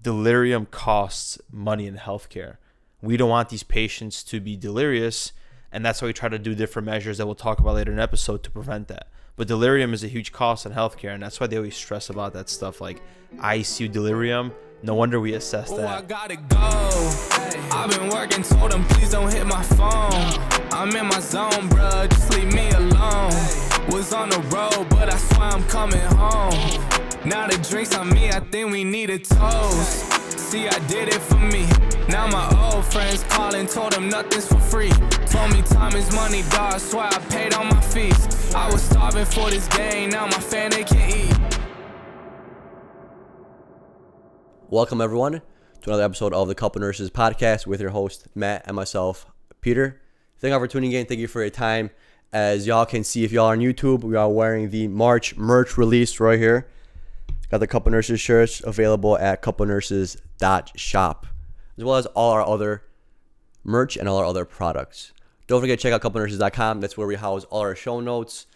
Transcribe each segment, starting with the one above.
delirium costs money in healthcare. We don't want these patients to be delirious, and that's why we try to do different measures that we'll talk about later in the episode to prevent that. But delirium is a huge cost in healthcare, and that's why they always stress about that stuff like ICU delirium. No wonder we assess that. I gotta go. I've been working, told them please don't hit my phone. I'm in my zone, bruh, just leave me alone. Was on the road, but I swear I'm coming home. Now the drinks on me, I think we need a toast. See, I did it for me. Now my old friends calling, told them nothing's for free. Told me time is money, dog, swear I paid all my fees. I was starving for this game, now my family can eat. Welcome, everyone, to another episode of the Couple Nurses Podcast with your host, Matt, and myself, Peter. Thank you for tuning in. Thank you for your time. As y'all can see, if y'all are on YouTube, we are wearing the March merch release right here. Got the Couple Nurses shirts available at couplenurses.shop, as well as all our other merch and all our other products. Don't forget to check out couplenurses.com. That's where we house all our show notes.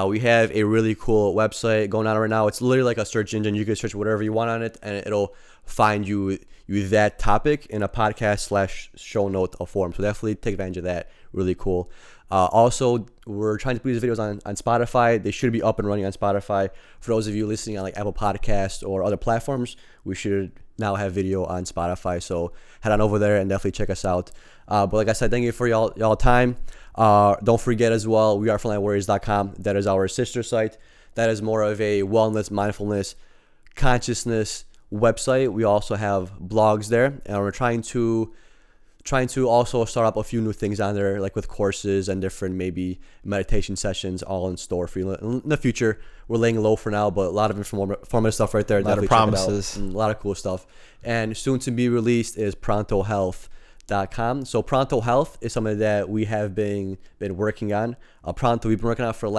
We have a really cool website going on right now. It's literally like a search engine. You can search whatever you want on it, and it'll find you that topic in a podcast/show note form. So definitely take advantage of that. Really cool. Also, we're trying to put these videos on Spotify. They should be up and running on Spotify. For those of you listening on like Apple Podcasts or other platforms, we should now have video on Spotify. So head on over there and definitely check us out. But like I said, thank you for y'all time. Don't forget as well, we are frontlinewarriors.com. That is our sister site. That is more of a wellness, mindfulness, consciousness website. We also have blogs there, and we're trying to also start up a few new things on there, like with courses and different maybe meditation sessions, all in store for you in the future. We're laying low for now, but a lot of informative stuff right there. A lot of promises. A lot of cool stuff. And soon to be released is prontohealth.com. So Pronto Health is something that we have been working on. Pronto, we've been working on for the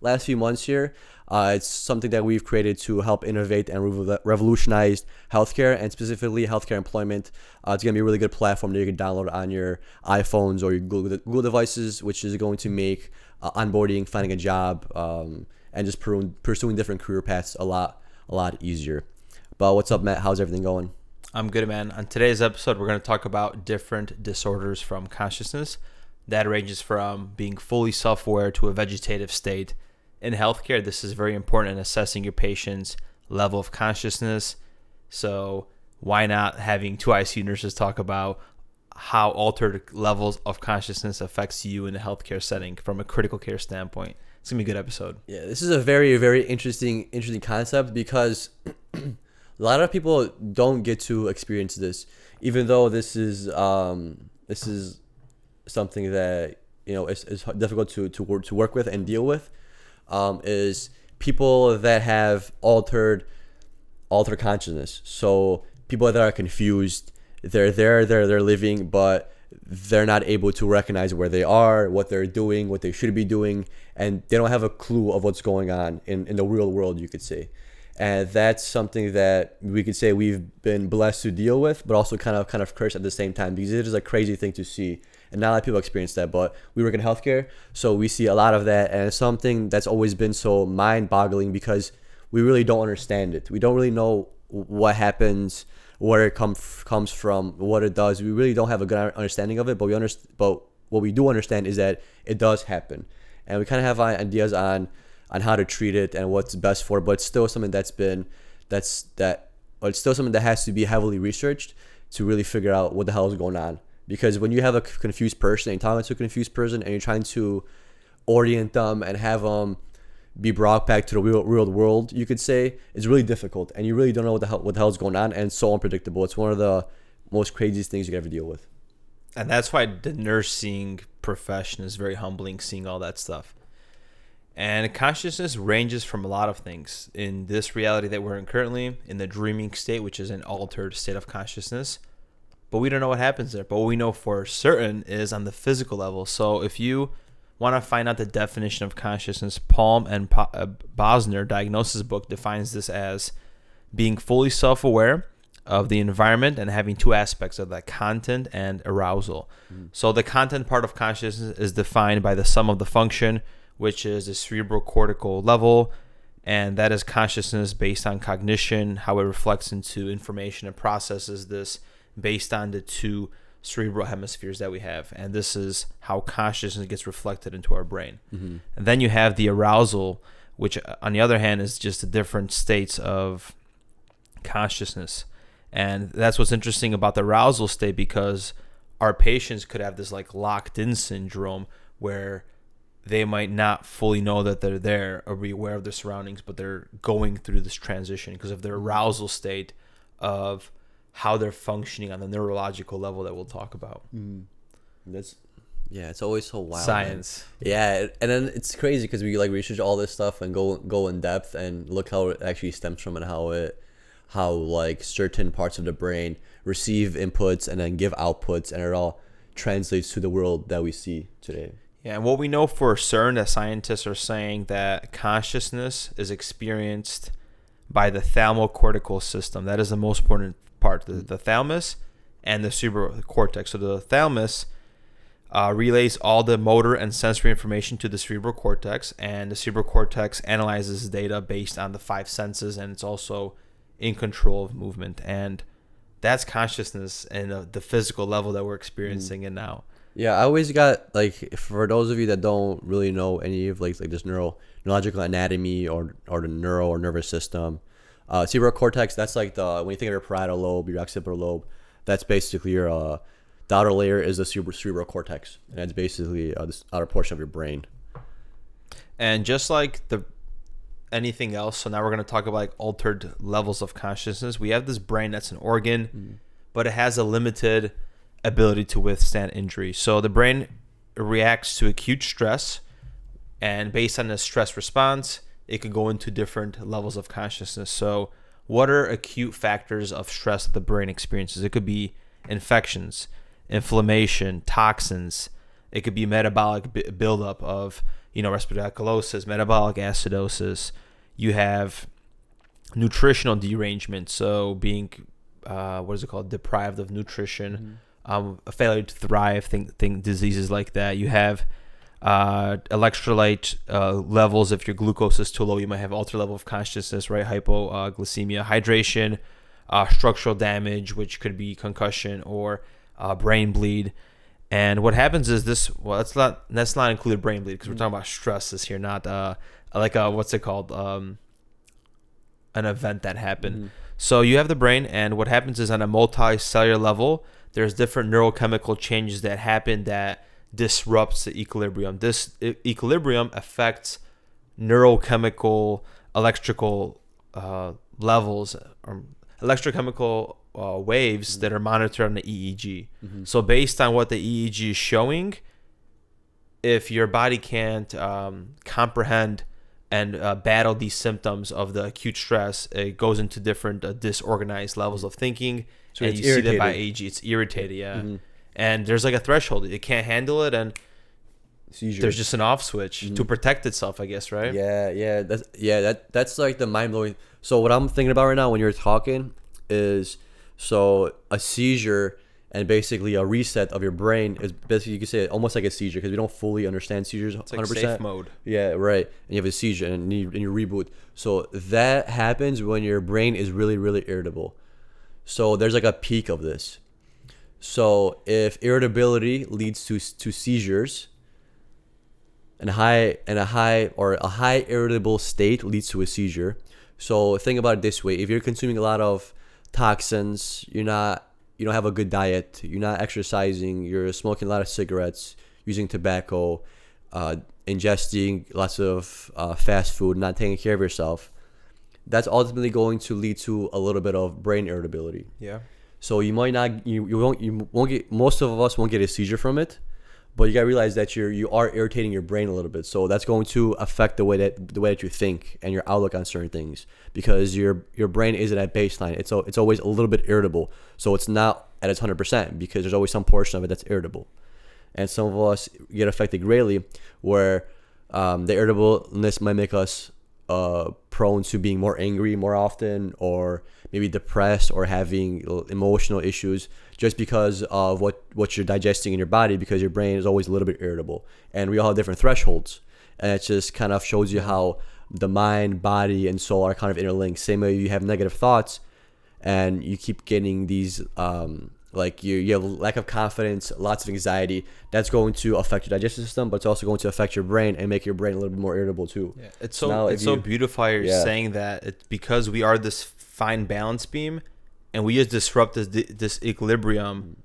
last few months here. It's something that we've created to help innovate and revolutionize healthcare, and specifically healthcare employment. It's going to be a really good platform that you can download on your iPhones or your Google devices, which is going to make onboarding, finding a job, and just pursuing different career paths a lot easier. But what's up, Matt? How's everything going? I'm good, man. On today's episode, we're going to talk about different disorders from consciousness. That ranges from being fully self-aware to a vegetative state. In healthcare, this is very important in assessing your patient's level of consciousness. So why not having two ICU nurses talk about how altered levels of consciousness affects you in a healthcare setting from a critical care standpoint? It's going to be a good episode. Yeah, this is a very, very interesting concept because a lot of people don't get to experience this, even though this is something that is difficult to work with and deal with. Is people that have altered consciousness. So people that are confused, they're living, but they're not able to recognize where they are, what they're doing, what they should be doing, and they don't have a clue of what's going on in the real world, you could say. And that's something that we could say we've been blessed to deal with, but also kind of cursed at the same time, because it is a crazy thing to see. And not a lot of people experience that, but we work in healthcare, so we see a lot of that, and it's something that's always been so mind-boggling because we really don't understand it. We don't really know what happens, where it comes from, what it does. We really don't have a good understanding of it, but what we do understand is that it does happen, and we kind of have ideas on how to treat it and what's best for it, but it's still something it's still something that has to be heavily researched to really figure out what the hell is going on. Because when you have a confused person and you're talking to a confused person and you're trying to orient them and have them be brought back to the real world, you could say, it's really difficult, and you really don't know what the hell is going on, and so unpredictable. It's one of the most craziest things you can ever deal with. And that's why the nursing profession is very humbling, seeing all that stuff. And consciousness ranges from a lot of things. In this reality that we're in currently, in the dreaming state, which is an altered state of consciousness, but we don't know what happens there. But what we know for certain is on the physical level. So if you want to find out the definition of consciousness, Palm and Bosner Diagnosis book defines this as being fully self-aware of the environment and having two aspects of that, content and arousal. So the content part of consciousness is defined by the sum of the function, which is the cerebral cortical level, and that is consciousness based on cognition, how it reflects into information and processes this based on the two cerebral hemispheres that we have. And this is how consciousness gets reflected into our brain. And then you have the arousal, which on the other hand is just the different states of consciousness. And that's what's interesting about the arousal state, because our patients could have this like locked in syndrome where they might not fully know that they're there or be aware of their surroundings, but they're going through this transition because of their arousal state of how they're functioning on the neurological level that we'll talk about. That's it's always so wild. Science. Man. Yeah, and then it's crazy because we like research all this stuff and go in depth and look how it actually stems from and how like certain parts of the brain receive inputs and then give outputs, and it all translates to the world that we see today. Yeah, and what we know for certain, that scientists are saying that consciousness is experienced by the thalamocortical system. That is the most important part, the thalamus and the cerebral cortex. So the thalamus relays all the motor and sensory information to the cerebral cortex, and the cerebral cortex analyzes data based on the five senses, and it's also in control of movement. And that's consciousness and the physical level that we're experiencing it now. Yeah, I always got, like, for those of you that don't really know any of like this neurological anatomy or the neural or nervous system, cerebral cortex, that's like when you think of your parietal lobe, your occipital lobe, that's basically your the outer layer is the cerebral cortex, and that's basically this outer portion of your brain. And just like anything else, so now we're going to talk about like altered levels of consciousness. We have this brain that's an organ, but it has a limited ability to withstand injury. So the brain reacts to acute stress, and based on the stress response, it could go into different levels of consciousness. So what are acute factors of stress that the brain experiences? It could be infections, inflammation, toxins. It could be metabolic buildup of, respiratory alkalosis, metabolic acidosis. You have nutritional derangement, so being deprived of nutrition, a failure to thrive, think diseases like that. You have electrolyte levels. If your glucose is too low, you might have altered level of consciousness, right? Hypoglycemia, hydration, structural damage, which could be concussion or brain bleed. And what happens is let's not include brain bleed because we're talking about stresses here, not an event that happened. So you have the brain, and what happens is on a multicellular level, there's different neurochemical changes that happen that disrupts the equilibrium. This equilibrium affects neurochemical, electrical levels, or electrochemical waves that are monitored on the EEG. So based on what the EEG is showing, if your body can't comprehend and battle these symptoms of the acute stress, it goes into different disorganized levels of thinking. So and you irritated. See that by EEG, it's irritated, yeah. And there's like a threshold. It can't handle it, and seizure. There's just an off switch to protect itself, I guess, right? That's like the mind-blowing. So what I'm thinking about right now when you're talking is, so a seizure and basically a reset of your brain is basically, you could say almost like a seizure, because we don't fully understand seizures 100%. It's like safe mode. Yeah, right. And you have a seizure and you reboot. So that happens when your brain is really, really irritable. So there's like a peak of this. So if irritability leads to seizures, and a high irritable state leads to a seizure. So think about it this way: if you're consuming a lot of toxins, you don't have a good diet, you're not exercising, you're smoking a lot of cigarettes, using tobacco, ingesting lots of fast food, not taking care of yourself, that's ultimately going to lead to a little bit of brain irritability. Yeah. So you might not, you won't get, most of us won't get a seizure from it, but you gotta realize that you are irritating your brain a little bit. So that's going to affect the way that you think and your outlook on certain things, because your brain isn't at baseline. It's always a little bit irritable. So it's not at its 100%, because there's always some portion of it that's irritable. And some of us get affected greatly, where the irritableness might make us prone to being more angry more often, or maybe depressed, or having emotional issues, just because of what you're digesting in your body, because your brain is always a little bit irritable. And we all have different thresholds, and it just kind of shows you how the mind, body, and soul are kind of interlinked. Same way you have negative thoughts, and you keep getting these like you have lack of confidence, lots of anxiety. That's going to affect your digestive system, but it's also going to affect your brain and make your brain a little bit more irritable too. Yeah, it's so beautiful how you're Yeah. saying that. It's because we are this fine balance beam, and we just disrupt this equilibrium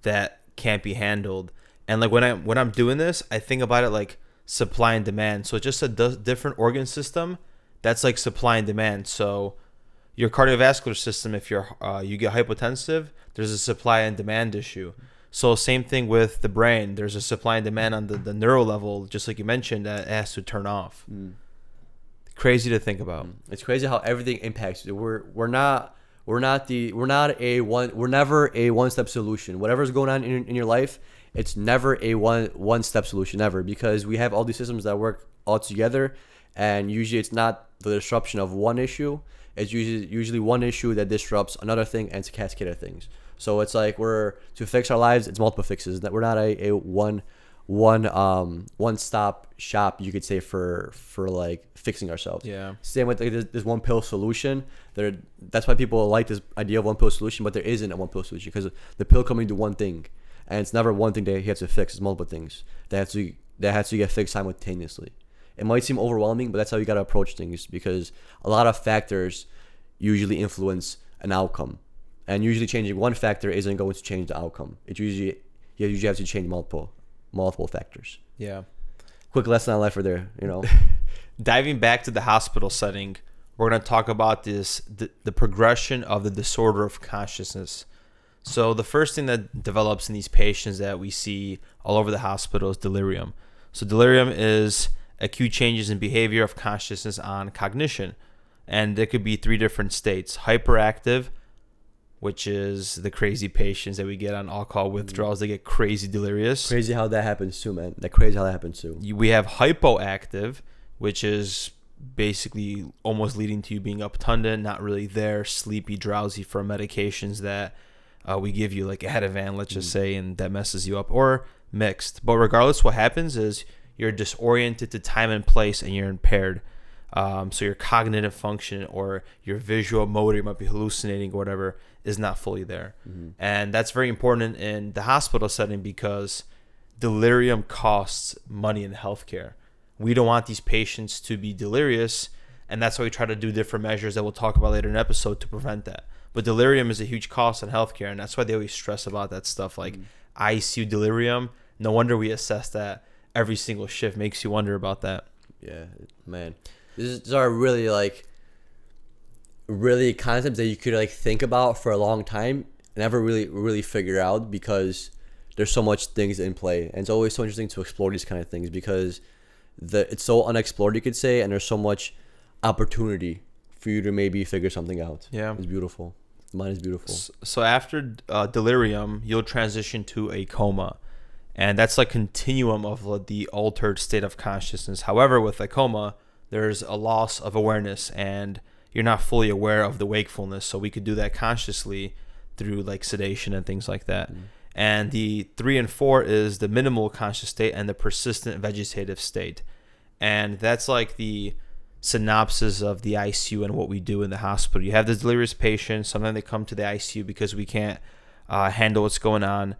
that can't be handled. And like when I'm doing this, I think about it like supply and demand. So it's just a different organ system that's like supply and demand. So your cardiovascular system, if you get hypotensive, there's a supply and demand issue. So same thing with the brain. There's a supply and demand on the neural level, just like you mentioned, that it has to turn off. Crazy to think about. It's crazy how everything impacts you. We're never a one-step solution. Whatever's going on in your life, it's never a one-step solution ever, because we have all these systems that work all together, and usually it's not the disruption of one issue. It's usually one issue that disrupts another thing, and it's a cascade of things. So it's like to fix our lives, it's multiple fixes. That we're not a one-stop shop, you could say, for like fixing ourselves. Yeah. Same with like this one pill solution. That's why people like this idea of one pill solution, but there isn't a one pill solution, because the pill can only do one thing, and it's never one thing that he has to fix. It's multiple things that has to get fixed simultaneously. It might seem overwhelming, but that's how you got to approach things, because a lot of factors usually influence an outcome, and usually changing one factor isn't going to change the outcome. You usually have to change multiple factors. Yeah. Quick lesson on life for there, Diving back to the hospital setting, we're going to talk about the progression of the disorder of consciousness. So the first thing that develops in these patients that we see all over the hospital is delirium. So delirium is acute changes in behavior of consciousness on cognition. And there could be 3 different states. Hyperactive, which is the crazy patients that we get on alcohol withdrawals. They get crazy delirious. Crazy how that happens too, man. Crazy how that happens too. We have hypoactive, which is basically almost leading to you being uptunded, not really there, sleepy, drowsy from medications that we give you, like Ativan, let's just say, and that messes you up, or mixed. But regardless, what happens is you're disoriented to time and place, and you're impaired. So your cognitive function or your visual motor, you might be hallucinating or whatever, is not fully there. And that's very important in the hospital setting, because delirium costs money in healthcare. We don't want these patients to be delirious, and that's why we try to do different measures that we'll talk about later in the episode to prevent that. But delirium is a huge cost in healthcare, and that's why they always stress about that stuff, like ICU delirium. No wonder we assess that every single shift. Makes you wonder about that. Yeah, man. These are really concepts that you could like think about for a long time and never really figure out, because there's so much things in play, and it's always so interesting to explore these kind of things, because it's so unexplored, you could say, and there's so much opportunity for you to maybe figure something out. Yeah, it's beautiful. Mine is beautiful. So after delirium, you'll transition to a coma, and that's like continuum of the altered state of consciousness. However, with a coma, there's a loss of awareness, and you're not fully aware of the wakefulness. So we could do that consciously through like sedation and things like that. And the 3 and 4 is the minimal conscious state and the persistent vegetative state. And that's like the synopsis of the ICU and what we do in the hospital. You have this delirious patient. Sometimes they come to the ICU because we can't handle what's going on.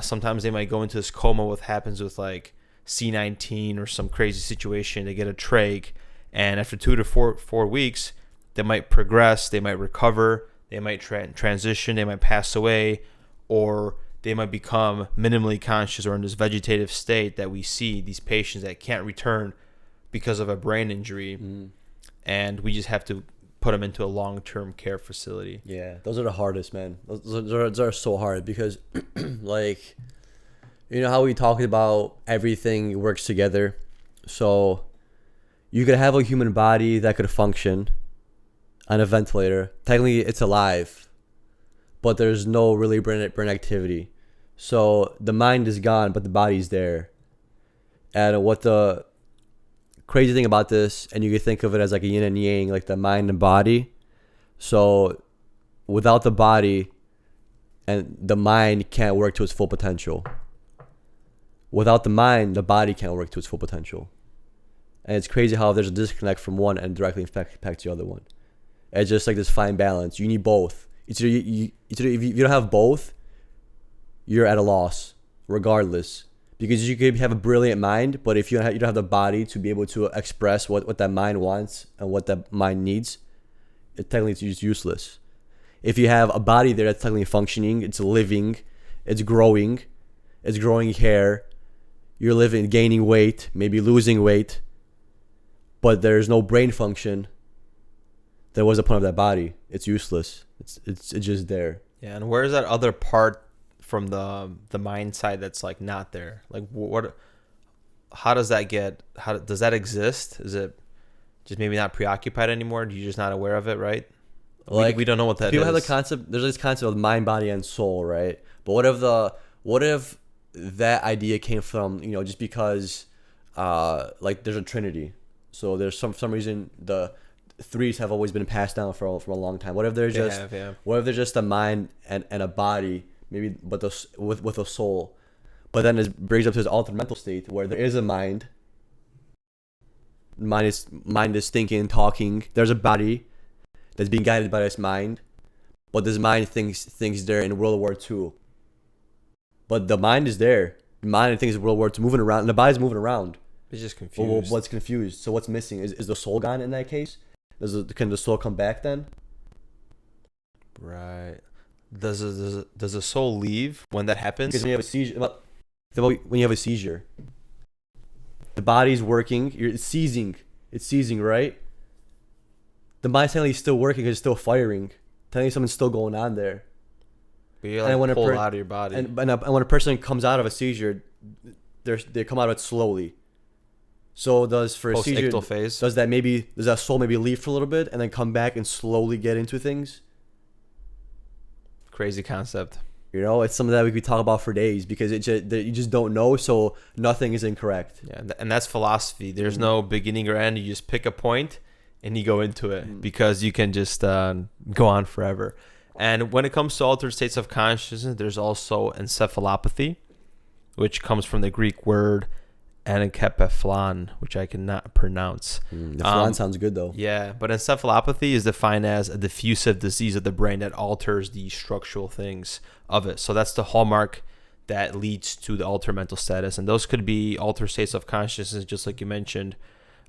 Sometimes they might go into this coma, what happens with like C19 or some crazy situation. They get a trach, and after 2 to 4 weeks, they might progress, they might recover, they might transition, they might pass away, or they might become minimally conscious or in this vegetative state that we see these patients that can't return because of a brain injury. And we just have to put them into a long-term care facility. Yeah, those are the hardest, man. Those are so hard, because like, you know how we talked about everything works together. So you could have a human body that could function on a ventilator. Technically it's alive, but there's no really brain activity. So the mind is gone, but the body's there. And what the crazy thing about this, and you can think of it as like a yin and yang, like the mind and body. So without the body, and the mind can't work to its full potential. Without the mind, the body can't work to its full potential. And it's crazy how there's a disconnect from one and directly impacts the other one. It's just like this fine balance. You need both. It's either if you don't have both, you're at a loss, regardless. Because you could have a brilliant mind, but if you don't have the body to be able to express what that mind wants and what that mind needs, technically it's just useless. If you have a body there that's technically functioning, it's living, it's growing hair, you're living, gaining weight, maybe losing weight, but there's no brain function, then what's the point of that body? It's useless. It's just there. Yeah, and where is that other part from the mind side that's like not there? Like what? How does that get? Does that exist? Is it just maybe not preoccupied anymore? You're just not aware of it, right? Like we don't know what that people is. Have the concept. There's this concept of mind, body, and soul, right? But what if that idea came from just because like there's a trinity, so there's some reason the threes have always been passed down from a long time. What if there's what if there's just a mind and a body, maybe, but with a soul? But then it brings up to this altered mental state where there is a mind. Mind is thinking, talking. There's a body that's being guided by this mind, but this mind thinks there in World War II. But the mind is there. The mind thinks World War II, moving around, and the body's moving around. It's just confused. Well, what's confused? So what's missing? Is the soul gone in that case? Can the soul come back then? Right. Does the soul leave when that happens? Because when you have a seizure, the body's working. It's seizing, right? The mind's technically still working because it's still firing. Technically, something's still going on there. But you're like pulled out of your body. And when a person comes out of a seizure, they come out of it slowly. So for a seizure, phase. does that soul maybe leave for a little bit and then come back and slowly get into things? Crazy concept. It's something that we could talk about for days because you just don't know, so nothing is incorrect. Yeah, and that's philosophy. There's no beginning or end. You just pick a point and you go into it because you can just go on forever. And when it comes to altered states of consciousness, there's also encephalopathy, which comes from the Greek word encephalon, which I cannot pronounce. The flan sounds good though. Yeah, but encephalopathy is defined as a diffusive disease of the brain that alters the structural things of it. So that's the hallmark that leads to the altered mental status. And those could be altered states of consciousness, just like you mentioned,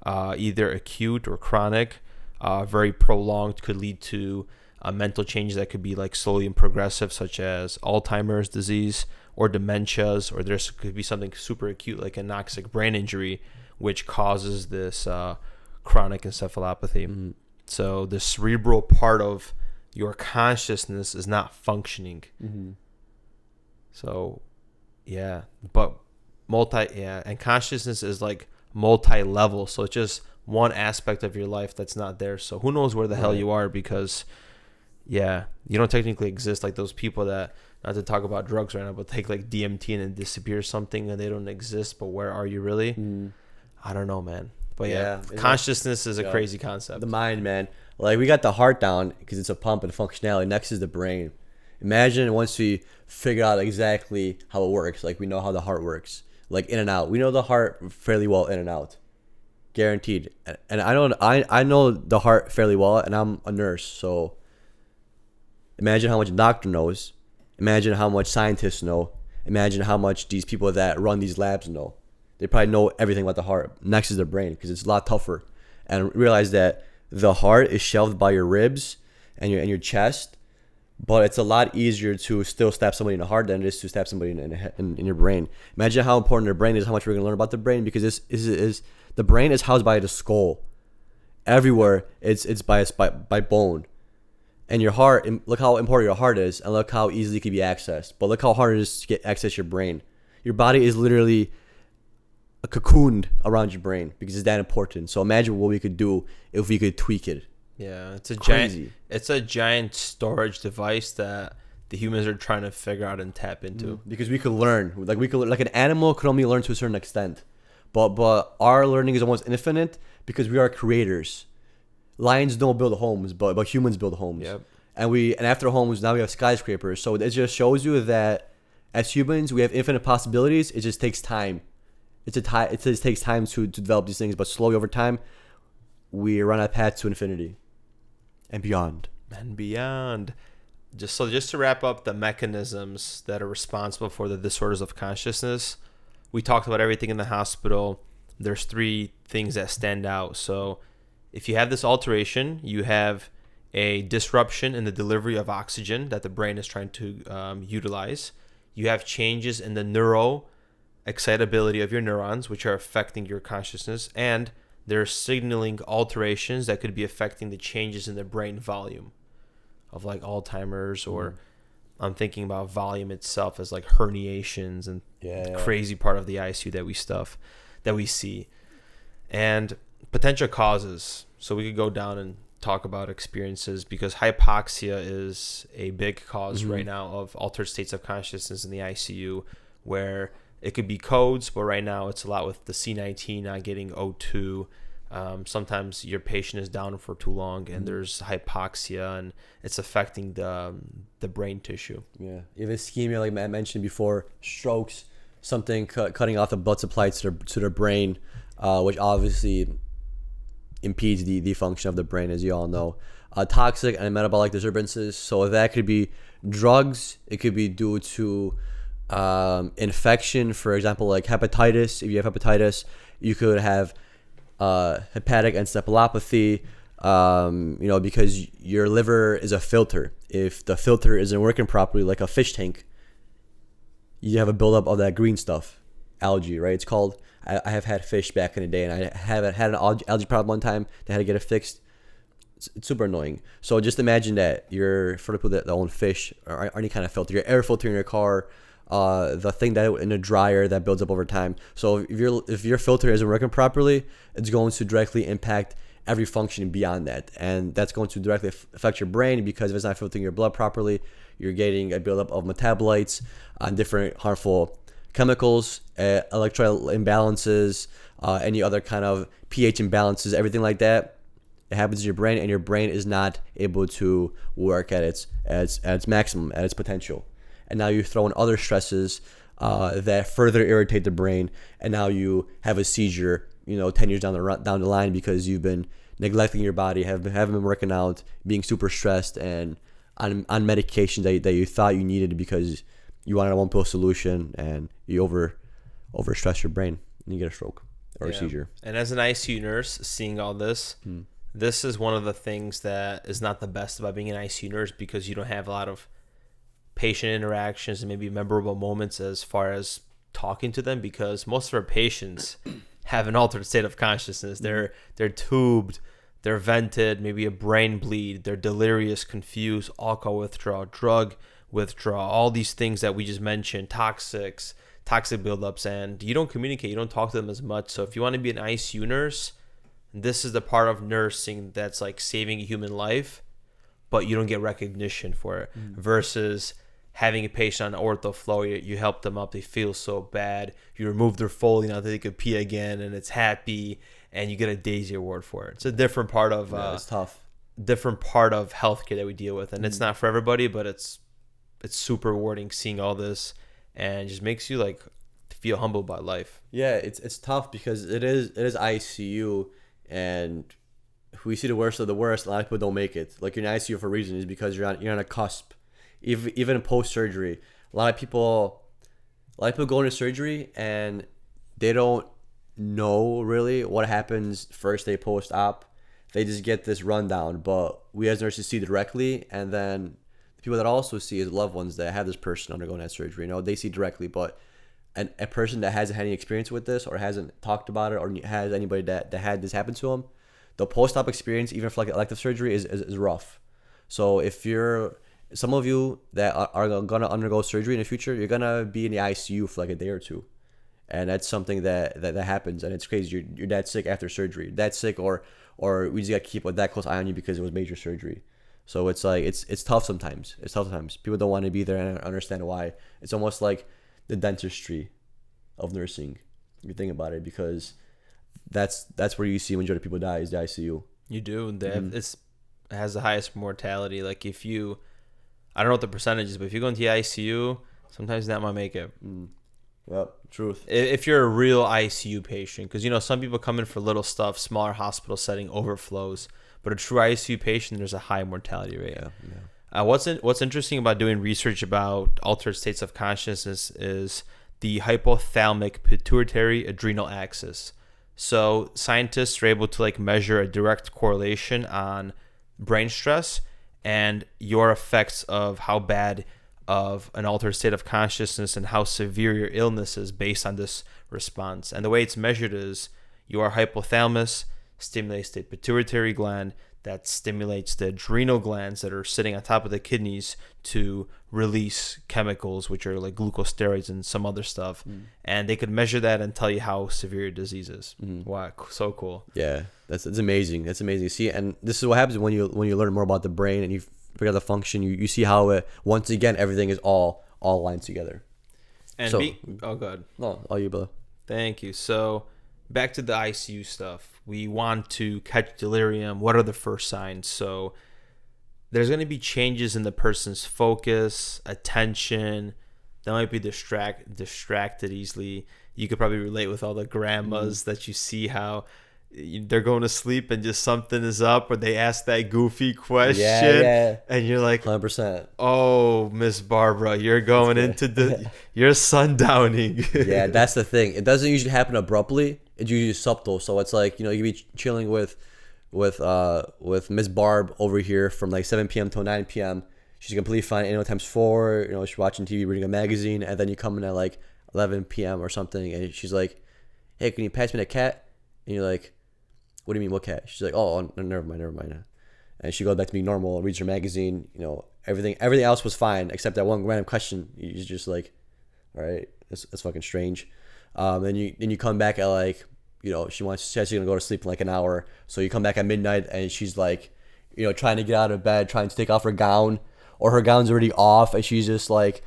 either acute or chronic, very prolonged, could lead to mental changes that could be like slowly and progressive, such as Alzheimer's disease or dementias, or there could be something super acute like anoxic brain injury, which causes this chronic encephalopathy. So the cerebral part of your consciousness is not functioning. So yeah, but and consciousness is like multi-level, so it's just one aspect of your life that's not there. So who knows where the hell you are, because you don't technically exist. Like those people that, not to talk about drugs right now, but take like DMT and it disappears something and they don't exist, but where are you really? I don't know, man. But consciousness is a crazy concept. The mind, man. Like we got the heart down because it's a pump and functionality. Next is the brain. Imagine once we figure out exactly how it works, like we know how the heart works, like in and out. We know the heart fairly well in and out, guaranteed. And I know the heart fairly well, and I'm a nurse, so imagine how much a doctor knows. Imagine how much scientists know. Imagine how much these people that run these labs know. They probably know everything about the heart. Next is the brain, because it's a lot tougher. And realize that the heart is shelved by your ribs and your chest, but it's a lot easier to still stab somebody in the heart than it is to stab somebody in your brain. Imagine how important the brain is, how much we're going to learn about the brain, because the brain is housed by the skull. Everywhere it's by bone. And your heart, look how important your heart is, and look how easily it can be accessed. But look how hard it is to get access to your brain. Your body is literally cocooned around your brain because it's that important. So imagine what we could do if we could tweak it. Yeah, it's a Crazy. It's a giant storage device that the humans are trying to figure out and tap into. Because we could learn, like an animal could only learn to a certain extent, but our learning is almost infinite because we are creators. Lions don't build homes, but humans build homes. Yep. And after homes, now we have skyscrapers. So it just shows you that as humans, we have infinite possibilities. It just takes time It just takes time to develop these things, but slowly over time, we run a path to infinity and beyond. And beyond. Just to wrap up the mechanisms that are responsible for the disorders of consciousness, we talked about everything in the hospital. There's 3 things that stand out. So if you have this alteration, you have a disruption in the delivery of oxygen that the brain is trying to utilize. You have changes in the neuro excitability of your neurons, which are affecting your consciousness, and there's signaling alterations that could be affecting the changes in the brain volume of like Alzheimer's, or I'm thinking about volume itself as like herniations and crazy part of the ICU that we see, and potential causes. So we could go down and talk about experiences, because hypoxia is a big cause right now of altered states of consciousness in the ICU, where it could be codes, but right now it's a lot with the C19 not getting O2. Sometimes your patient is down for too long and there's hypoxia, and it's affecting the brain tissue. Yeah, you have ischemia, like Matt mentioned before, strokes, something cutting off the blood supply to their brain, which obviously impedes the function of the brain, as you all know. Toxic and metabolic disturbances. So that could be drugs. It could be due to infection, for example, like hepatitis. If you have hepatitis, you could have hepatic encephalopathy, because your liver is a filter. If the filter isn't working properly, like a fish tank, you have a buildup of that green stuff, algae, right? It's called. I have had fish back in the day, and I had an algae problem one time. They had to get it fixed. It's super annoying. So just imagine that you're, for the people that own fish or any kind of filter, your air filter in your car, the thing that in a dryer that builds up over time. So if your filter isn't working properly, it's going to directly impact every function beyond that, and that's going to directly affect your brain, because if it's not filtering your blood properly, you're getting a buildup of metabolites on different harmful chemicals, electrolyte imbalances, any other kind of pH imbalances, everything like that. It happens in your brain, and your brain is not able to work at its maximum, at its potential. And now you throw in other stresses that further irritate the brain, and now you have a seizure, 10 years down the line, because you've been neglecting your body, haven't been working out, being super stressed, and on medication that you thought you needed because you wanted a one pill solution, and you over stress your brain, and you get a stroke or a seizure. And as an ICU nurse, seeing all this, this is one of the things that is not the best about being an ICU nurse, because you don't have a lot of patient interactions and maybe memorable moments as far as talking to them, because most of our patients have an altered state of consciousness. They're tubed, they're vented, maybe a brain bleed, they're delirious, confused, alcohol withdrawal, drug withdrawal, all these things that we just mentioned, toxic buildups, and you don't communicate, you don't talk to them as much. So if you want to be an ICU nurse, this is the part of nursing that's like saving a human life, but you don't get recognition for it, versus having a patient on ortho flow, you help them up, they feel so bad, you remove their Foley now that they could pee again, and it's happy, and you get a Daisy Award for it. It's a different part of it's tough. Different part of healthcare that we deal with, and it's not for everybody, but it's super rewarding seeing all this, and just makes you like feel humbled by life. Yeah, it's tough, because it is ICU, and we see the worst of the worst. A lot of people don't make it. Like, you're in ICU for a reason, is because you're on a cusp. Even post surgery, a lot of people go into surgery and they don't know really what happens first day post op. They just get this rundown, but we as nurses see directly, and then the people that also see is loved ones that have this person undergoing that surgery. They see directly, but a person that hasn't had any experience with this, or hasn't talked about it, or has anybody that had this happen to them, the post op experience, even for like elective surgery, is rough. So if you're some of you that are going to undergo surgery in the future, you're going to be in the ICU for like a day or two. And that's something that happens. And it's crazy. You're that sick after surgery. That sick, or we just got to keep that close eye on you because it was major surgery. So it's like, it's tough sometimes. People don't want to be there, and I understand why. It's almost like the dentistry of nursing, if you think about it, because that's where you see majority of people die, is the ICU. You do. It has the highest mortality. Like, if you... I don't know what the percentage is, but if you go into the ICU, sometimes that might make it. Yep, truth. If you're a real ICU patient, because some people come in for little stuff, smaller hospital setting overflows, but a true ICU patient, there's a high mortality rate. What's interesting about doing research about altered states of consciousness is the hypothalamic pituitary adrenal axis. So scientists are able to measure a direct correlation on brain stress and your effects of how bad of an altered state of consciousness and how severe your illness is based on this response. And the way it's measured is your hypothalamus stimulates the pituitary gland that stimulates the adrenal glands that are sitting on top of the kidneys to release chemicals, which are like glucosteroids and some other stuff. And they could measure that and tell you how severe your disease is. Wow, so cool. Yeah, that's amazing. That's amazing. See, and this is what happens when you learn more about the brain and you figure out the function. You see how once again everything is all aligned together. And so, oh, good. No, all you, brother. Thank you. So back to the ICU stuff. We want to catch delirium. What are the first signs? So there's going to be changes in the person's focus, attention. They might be distracted easily. You could probably relate with all the grandmas that you see how they're going to sleep and just something is up, or they ask that goofy question, and you're like, 100%. Oh, Miss Barbara, you're going into you're sundowning. Yeah, that's the thing. It doesn't usually happen abruptly. It's usually subtle. So it's like, you be chilling with Miss Barb over here from like 7 p.m. till 9 p.m. She's completely fine. 8 times 4. She's watching TV, reading a magazine, and then you come in at like 11 p.m. or something, and she's like, "Hey, can you pass me that cat?" And you're like, "What do you mean, what cat?" She's like, "Oh, never mind." And she goes back to being normal, reads her magazine. Everything else was fine except that one random question. You're just like, all right, that's fucking strange. Then you come back at like, she says she's gonna go to sleep in like an hour. So you come back at midnight and she's like, trying to get out of bed, trying to take off her gown, or her gown's already off, and she's just like,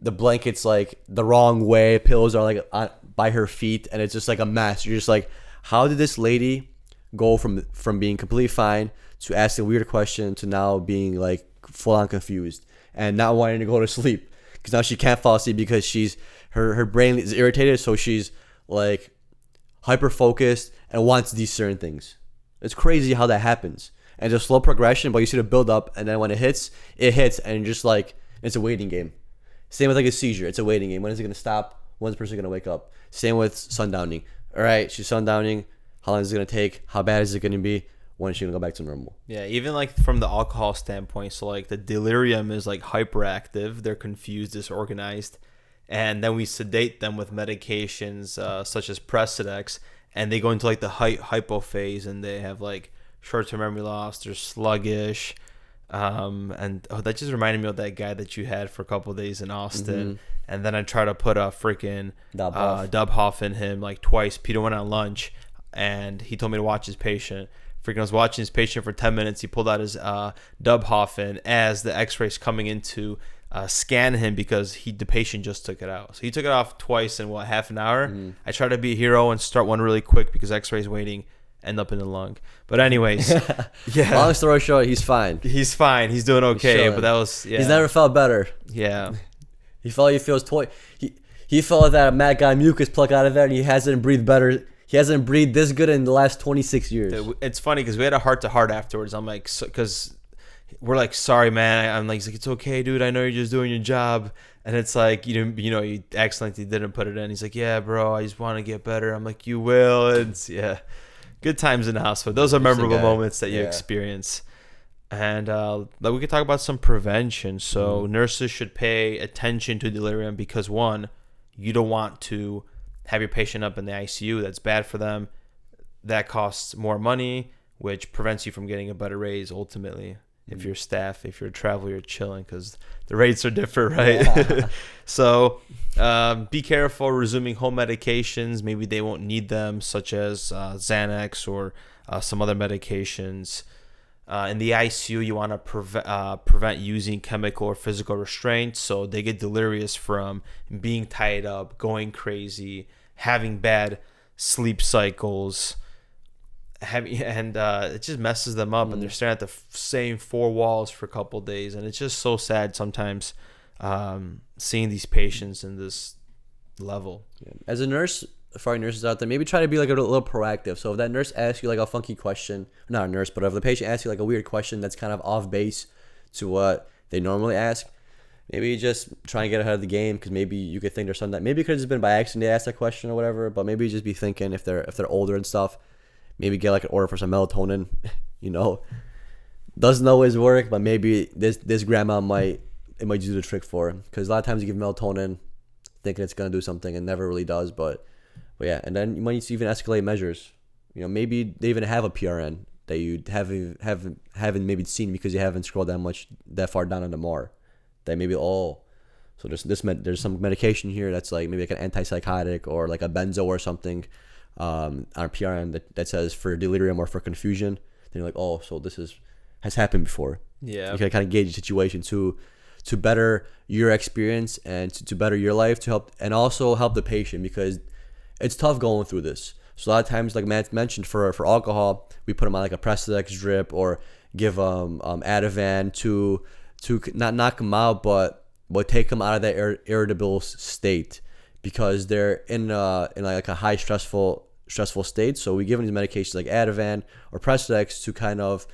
the blanket's like the wrong way, pillows are like by her feet, and it's just like a mess. You're just like, how did this lady go from being completely fine to asking a weird question to now being like full on confused and not wanting to go to sleep because now she can't fall asleep because her brain is irritated, so she's like hyper focused and wants these certain things. It's crazy how that happens, and it's a slow progression, but you see the build up, and then when it hits, and just like it's a waiting game. Same with like a seizure, it's a waiting game. When is it gonna stop? When's the person gonna wake up? Same with sundowning. All right, she's sundowning. How long is it gonna take? How bad is it gonna be? When is she gonna go back to normal? Yeah, even like from the alcohol standpoint, so like the delirium is like hyperactive. They're confused, disorganized, and then we sedate them with medications such as Precedex, and they go into like the hypo phase, and they have like short-term memory loss. They're sluggish, and that just reminded me of that guy that you had for a couple of days in Austin. And then I tried to put a freaking Dubhoff in him like twice. Peter went on lunch, and he told me to watch his patient. Freaking, I was watching his patient for 10 minutes. He pulled out his Dubhoff as the x-ray's coming in to scan him because the patient just took it out. So he took it off twice in half an hour. I tried to be a hero and start one really quick because x-ray's waiting, end up in the lung. But anyways, yeah. Long story short, he's fine. He's fine. He's doing okay. But that was, He's never felt better. Yeah. He feels he felt that Matt got mucus plug out of there, and he hasn't breathed better. He hasn't breathed this good in the last 26 years. It's funny because we had a heart-to-heart afterwards. I'm like, because we're like, sorry, man. I'm like, he's like, it's okay, dude. I know you're just doing your job. And it's like, you accidentally didn't put it in. He's like, yeah, bro, I just want to get better. I'm like, you will. It's, yeah, good times in the hospital. Those are memorable moments that you experience. And we could talk about some prevention. So nurses should pay attention to delirium because, one, you don't want to have your patient up in the ICU. That's bad for them. That costs more money, which prevents you from getting a better raise ultimately. If you're staff, if you're a traveler, you're chilling because the rates are different, right? Yeah. So be careful resuming home medications. Maybe they won't need them, such as Xanax or some other medications. In the ICU, you want to prevent using chemical or physical restraints. So they get delirious from being tied up, going crazy, having bad sleep cycles, and it just messes them up. And they're staring at the same four walls for a couple of days. And it's just so sad sometimes seeing these patients in this level. As a nurse, for our nurses out there, maybe try to be like a little proactive. So if that nurse asks you like a funky question, not a nurse, but if the patient asks you like a weird question that's kind of off base to what they normally ask, maybe just try and get ahead of the game, because maybe you could think there's something that maybe it could have just been by accident they asked that question or whatever. But maybe just be thinking if they're older and stuff, maybe get like an order for some melatonin. Doesn't always work, but maybe this grandma might do the trick for her, because a lot of times you give melatonin thinking it's gonna do something and never really does. But yeah, and then you might need to even escalate measures. Maybe they even have a PRN that you haven't maybe seen because you haven't scrolled that far down on the MAR. That maybe so there's some medication here that's like maybe like an antipsychotic or like a benzo or something on a PRN that says for delirium or for confusion. Then you're like, oh, so this has happened before. Yeah, you can kind of gauge the situation to better your experience and to better your life, to help, and also help the patient, because it's tough going through this. So a lot of times, like Matt mentioned, for alcohol, we put them on like a Precedex drip or give them Ativan to not knock them out, but take them out of that irritable state, because they're in like a high stressful state. So we give them these medications like Ativan or Precedex to kind of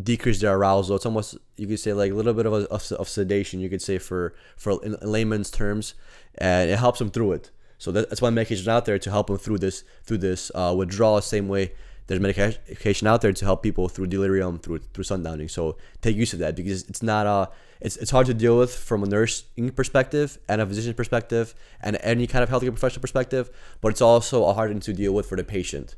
decrease their arousal. It's almost, you could say, like a little bit of sedation, you could say, for in layman's terms, and it helps them through it. So that's why medication out there to help them through this withdrawal. Same way there's medication out there to help people through delirium, through sundowning. So take use of that, because it's not it's hard to deal with from a nursing perspective and a physician perspective and any kind of healthcare professional perspective, but it's also a hard thing to deal with for the patient.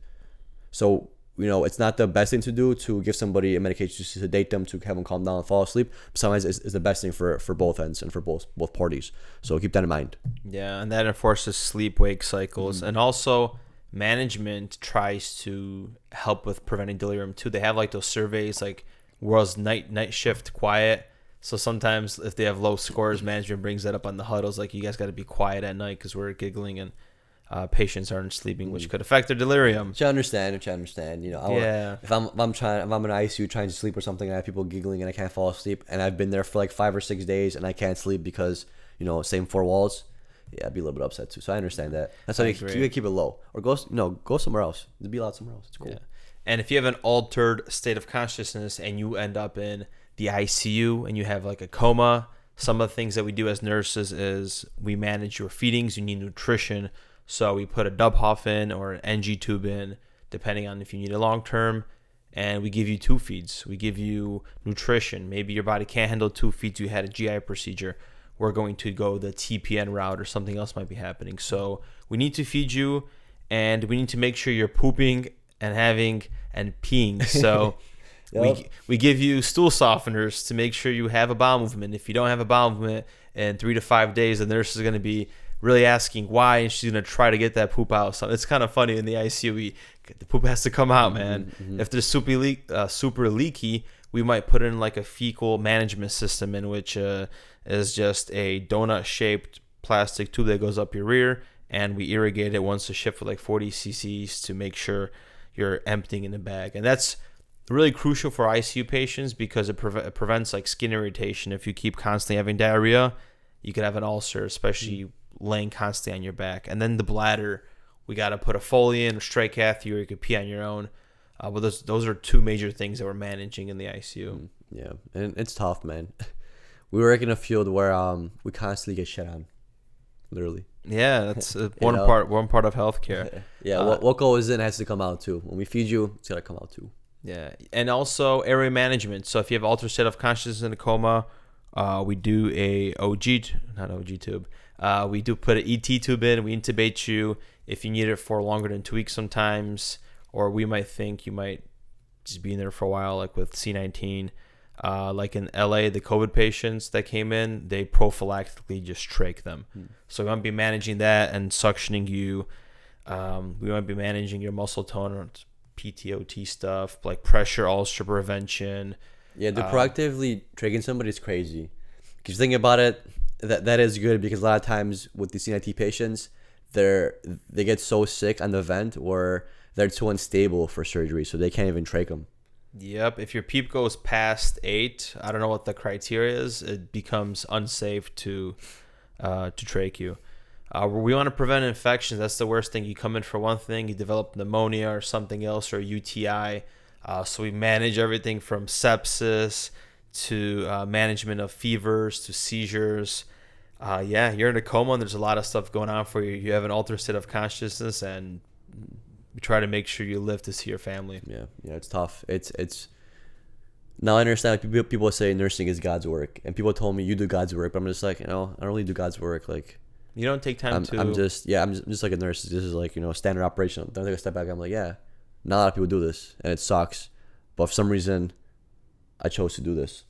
So it's not the best thing to do to give somebody a medication to sedate them, to have them calm down and fall asleep. But sometimes it's the best thing for both ends and for both parties. So keep that in mind. Yeah, and that enforces sleep-wake cycles. And also, management tries to help with preventing delirium too. They have like those surveys, like world's night shift quiet. So sometimes if they have low scores, management brings that up on the huddles, like, you guys got to be quiet at night because we're giggling and patients aren't sleeping, which could affect their delirium. Which I understand. Yeah. If I'm in ICU trying to sleep or something, and I have people giggling and I can't fall asleep, and I've been there for like 5 or 6 days and I can't sleep because same 4 walls. Yeah, I'd be a little bit upset too. So I understand that. That's why you gotta keep it low, or go somewhere else. Be loud somewhere else. It's cool. Yeah. And if you have an altered state of consciousness and you end up in the ICU and you have like a coma, some of the things that we do as nurses is we manage your feedings. You need nutrition. So we put a Dubhoff in or an NG tube in, depending on if you need it long term, and we give you 2 feeds. We give you nutrition. Maybe your body can't handle 2 feeds. You had a GI procedure. We're going to go the TPN route, or something else might be happening. So we need to feed you, and we need to make sure you're pooping and having and peeing. So Yep. we give you stool softeners to make sure you have a bowel movement. If you don't have a bowel movement in 3 to 5 days, the nurse is going to be really asking why, and she's going to try to get that poop out. So it's kind of funny in the ICU. The poop has to come out, man. Mm-hmm. If there's super leaky, we might put in like a fecal management system, in which is just a donut-shaped plastic tube that goes up your rear, and we irrigate it once a shift with like 40 cc's to make sure you're emptying in the bag. And that's really crucial for ICU patients, because it prevents like skin irritation. If you keep constantly having diarrhea, you could have an ulcer, especially laying constantly on your back. And then the bladder, we got to put a Foley in, a straight catheter, or you could pee on your own. But those are 2 major things that we're managing in the ICU. Yeah, and it's tough, man. We work in a field where we constantly get shit on, literally. Yeah, that's one part of healthcare. Yeah, what goes in has to come out too. When we feed you, it's gotta come out too. Yeah, and also airway management. So if you have altered state of consciousness in a coma, we do a not OG tube. We do put an ET tube in. We intubate you if you need it for longer than 2 weeks sometimes, or we might think you might just be in there for a while, like with C19. Like in LA, the COVID patients that came in, they prophylactically just trach them. So we might be managing that and suctioning you. We might be managing your muscle tone, PTOT stuff, like pressure ulcer prevention. Yeah, the proactively traching somebody is crazy. Because think about it, that is good, because a lot of times with the C19 patients, they get so sick on the vent, or they're too unstable for surgery, so they can't even trach them. Yep. If your PEEP goes past 8, I don't know what the criteria is, it becomes unsafe to trach you. We want to prevent infections. That's the worst thing. You come in for one thing, you develop pneumonia or something else, or UTI. So we manage everything from sepsis to management of fevers to seizures. You're in a coma and there's a lot of stuff going on for you. You have an altered state of consciousness, and we try to make sure you live to see your family. Yeah, it's tough. It's now I understand, like, people say nursing is God's work, and people told me you do God's work, but I'm just like, I don't really do God's work. Like, you don't take time to. I'm just like a nurse. This is like, standard operation. Then I take a step back. I'm like, yeah, not a lot of people do this, and it sucks. But for some reason, I chose to do this.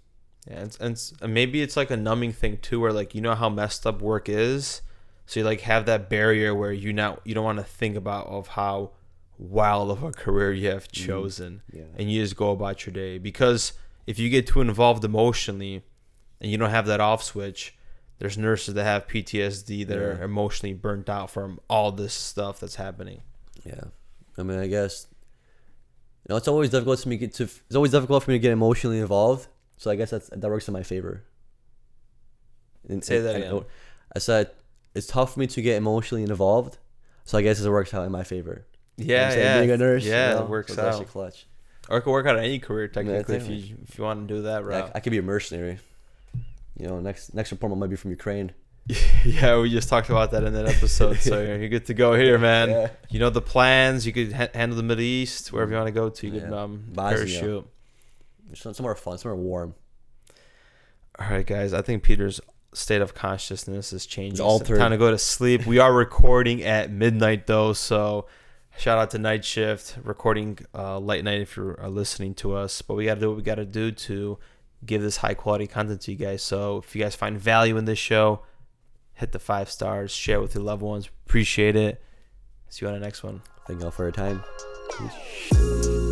Yeah, and maybe it's like a numbing thing too, where like how messed up work is, so you like have that barrier where you don't want to think about of how wild of a career you have chosen, and you just go about your day. Because if you get too involved emotionally, and you don't have that off switch, there's nurses that have PTSD that are emotionally burnt out from all this stuff that's happening. Yeah, I mean, I guess it's always difficult for me to get emotionally involved. So I guess that works in my favor. Say that again. I said it's tough for me to get emotionally involved, so I guess it works out in my favor. Yeah. Being a nurse, it works out. Actually clutch. Or it could work out in any career technically if you want to do that route. I could be a mercenary. Next report might be from Ukraine. Yeah, we just talked about that in that episode. So you're good to go here, man. Yeah. You know the plans. You could handle the Middle East, wherever you want to go to. You could parachute. Somewhere fun, somewhere warm. All right, guys. I think Peter's state of consciousness is changing. It's altered. Time to go to sleep. We are recording at midnight, though, so shout out to Night Shift, recording late night if you're listening to us. But we got to do what we got to do to give this high-quality content to you guys. So if you guys find value in this show, hit the 5 stars, share with your loved ones. Appreciate it. See you on the next one. Thank you all for your time. Peace.